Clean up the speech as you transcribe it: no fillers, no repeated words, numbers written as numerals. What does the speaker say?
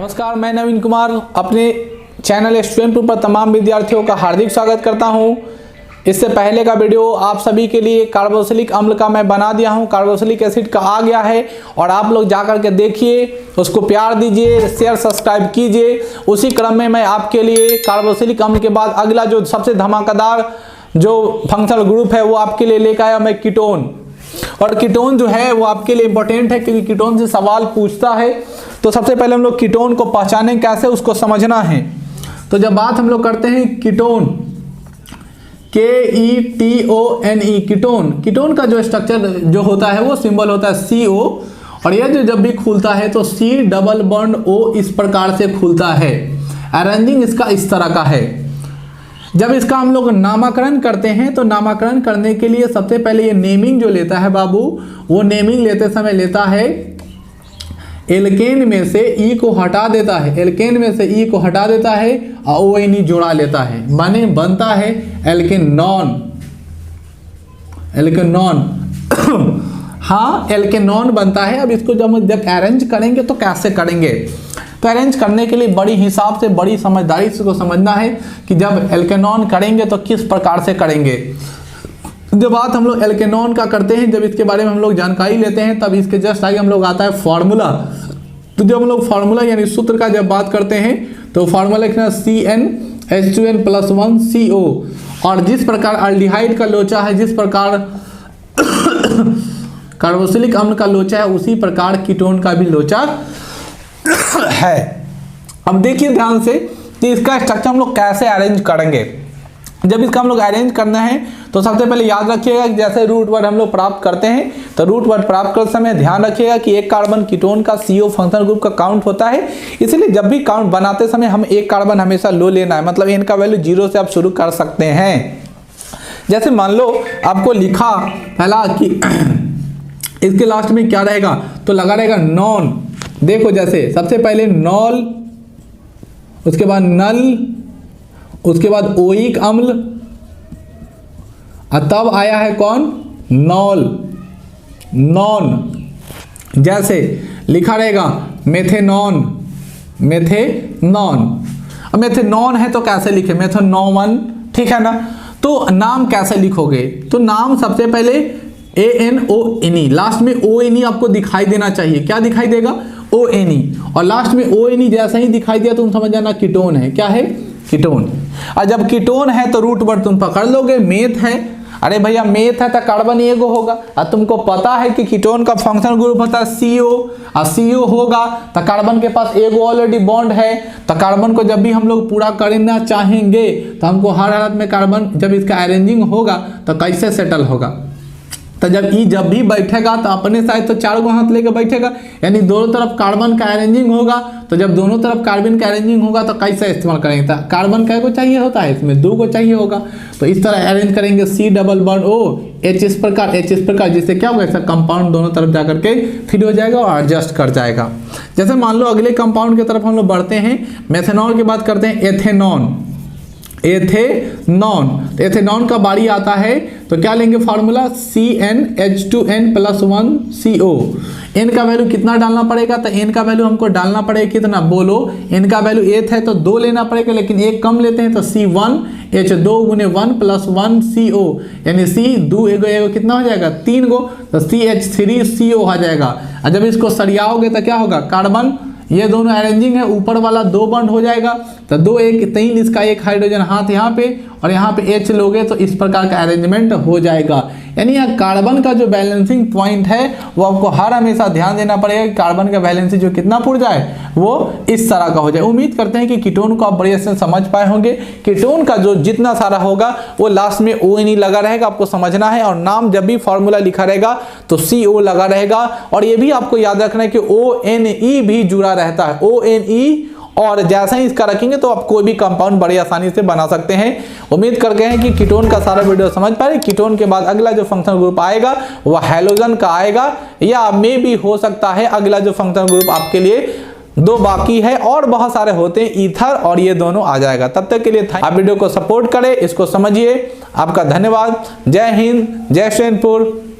नमस्कार, मैं नवीन कुमार अपने चैनल स्टूडेंट पर तमाम विद्यार्थियों का हार्दिक स्वागत करता हूं। इससे पहले का वीडियो आप सभी के लिए कार्बोक्सिलिक अम्ल का मैं बना दिया हूं, कार्बोक्सिलिक एसिड का आ गया है और आप लोग जाकर के देखिए, उसको प्यार दीजिए, शेयर सब्सक्राइब कीजिए। उसी क्रम में मैं आपके लिए कार्बोक्सिलिक अम्ल के बाद अगला जो सबसे धमाकेदार जो फंक्शनल ग्रुप है वो आपके लिए लेकर आया मैं कीटोन। और कीटोन जो है वो आपके लिए इंपॉर्टेंट है क्योंकि कीटोन से सवाल पूछता है। तो सबसे पहले हम लोग कीटोन को पहचानें कैसे, उसको समझना है। तो जब बात हम लोग करते हैं कीटोन, KETONE, कीटोन का जो स्ट्रक्चर जो होता है वो सिंबल होता है CO, और यह जो जब भी खुलता है तो C डबल बॉन्ड O इस प्रकार से खुलता है। अरेंजिंग इसका इस तरह का है। जब इसका हम लोग नामकरण करते हैं तो नामकरण करने के लिए सबसे पहले ये नेमिंग जो लेता है बाबू, वो नेमिंग लेते समय लेता है एल्केन में से ई को हटा देता है, एल्केन में से ई को हटा देता है और ONE जोड़ा लेता है, माने बनता है एल्केनॉन। एल्केनॉन हाँ, एल्केनॉन बनता है। अब इसको जब अरेंज करेंगे तो कैसे करेंगे, तो अरेंज करने के लिए बड़ी हिसाब से, बड़ी समझदारी से को समझना है कि जब एल्केनॉन करेंगे तो किस प्रकार से करेंगे। जब बात हम लोग एल्केनॉन का करते हैं, जब इसके बारे में हम लोग जानकारी लेते हैं, तब इसके जस्ट आगे हम लोग आता है फार्मूला। तो जब हम लोग फार्मूला यानी सूत्र का जब बात करते हैं तो फार्मूला लिखना CnH2n+1CO। और जिस प्रकार अल्डिहाइड का लोचा है, जिस प्रकार कार्बोक्सिलिक अम्ल का लोचा है, उसी प्रकार कीटोन का भी लोचा है। अब देखिए ध्यान से कि इसका स्ट्रक्चर हम लोग कैसे अरेंज करेंगे। जब इसका हम लोग अरेंज करना है तो सबसे पहले याद रखिएगा कि जैसे रूट वर्ड हम लोग प्राप्त करते हैं तो रूट वर्ड प्राप्त करते समय ध्यान रखिएगा कि एक कार्बन कीटोन का CO फंक्शनल ग्रुप का काउंट होता है। इसलिए जब भी काउंट बनाते समय हम एक कार्बन हमेशा लो लेना है, मतलब n का वैल्यू 0 से आप शुरू कर सकते हैं। जैसे मान लो आपको लिखा पहला कि इसके लास्ट में क्या रहेगा, तो लगा रहेगा नॉन। देखो जैसे सबसे पहले नॉल, उसके बाद नल, उसके बाद ओइक अम्ल, और तब आया है कौन, नॉल, नॉन। जैसे लिखा रहेगा मेथेनॉन, मेथेनॉन। अब मेथेनॉन है तो कैसे लिखे, मेथेनॉन, ठीक है ना। तो नाम कैसे लिखोगे, तो नाम सबसे पहले ANONE, लास्ट में ONE आपको दिखाई देना चाहिए। क्या दिखाई देगा, ONE, और लास्ट में ONE जैसा ही दिखाई दिया तो तुम समझ जाना कीटोन है। क्या है, कीटोन। और जब कीटोन है तो रूट वर्ड तुम पकड़ लोगे, मेथ है। अरे भैया मेथ है तो कार्बन एगो होगा, और तुमको पता है कि कीटोन का फंक्शनल ग्रुप होता है CO, और CO होगा तो कार्बन के पास एगो ऑलरेडी बॉन्ड है। तो कार्बन को जब भी हम लोग पूरा करना चाहेंगे तो हमको हर हालत में कार्बन, जब इसका अरेंजिंग होगा तो कैसे सेटल होगा, तो जब ई जब भी बैठेगा तो अपने साइड तो 4 गो हाथ लेके बैठेगा, यानी दोनों तरफ कार्बन का अरेंजिंग होगा। तो जब दोनों तरफ कार्बन का अरेंजिंग होगा तो कैसे इस्तेमाल करेंगे, तो कार्बन कै को चाहिए होता है, इसमें 2 को चाहिए होगा। तो इस तरह अरेंज करेंगे C double bond O, H इस प्रकार, H इस प्रकार, जिससे क्या होगा, ऐसा कंपाउंड दोनों तरफ जाकर के फिट हो जाएगा और एडजस्ट कर जाएगा। जैसे मान लो अगले कंपाउंड की तरफ हम लोग बढ़ते हैं, मेथेनॉल की बात करते हैं, एथेनॉन। एथेनॉन, तो एथेनॉन का बारी आता है तो क्या लेंगे फार्मूला, CnH2n+1CO। n का वैल्यू कितना डालना पड़ेगा, तो n का वैल्यू हमको डालना पड़ेगा कितना, बोलो। n का वैल्यू 8 है तो 2 लेना पड़ेगा, लेकिन एक कम लेते हैं तो C1H2 × 1+1CO, यानी C 2 एगो कितना हो जाएगा, 3 गो, तो CH3CO आ जाएगा। और जब इसको सरियाओगे तो क्या होगा, कार्बन, ये दोनों अरेंजिंग है, ऊपर वाला 2 बॉन्ड हो जाएगा तो 2 1 3, इसका एक हाइड्रोजन हाथ यहाँ पे और यहाँ पे H लोगे तो इस प्रकार का अरेंजमेंट हो जाएगा। यानी यहाँ कार्बन का जो बैलेंसिंग पॉइंट है वो आपको हर हमेशा ध्यान देना पड़ेगा कि कार्बन का बैलेंसिंग जो कितना पुर जाए वो इस तरह का हो जाए। उम्मीद करते हैं कि कीटोन को आप बड़े से समझ पाए होंगे। कीटोन का जो जितना सारा होगा वो लास्ट में ONE लगा रहेगा, आपको समझना है। और नाम जब भी फॉर्मूला लिखा रहेगा तो CO लगा रहेगा। और ये भी आपको याद रखना है कि ONE भी जुड़ा रहता है, ONE। और जैसे ही इसका रखेंगे तो आप कोई भी कंपाउंड बड़ी आसानी से बना सकते हैं। उम्मीद करते हैं कि कीटोन का सारा वीडियो समझ पाए। कीटोन के बाद अगला जो फंक्शनल ग्रुप आएगा वह हैलोजन का आएगा, या मे भी हो सकता है अगला जो फंक्शनल ग्रुप आपके लिए 2 बाकी है, और बहुत सारे होते हैं, ईथर, और ये दोनों आ जाएगा। तब तक के लिए आप वीडियो को सपोर्ट करें, इसको समझिए। आपका धन्यवाद। जय हिंद, जय शैनपुर।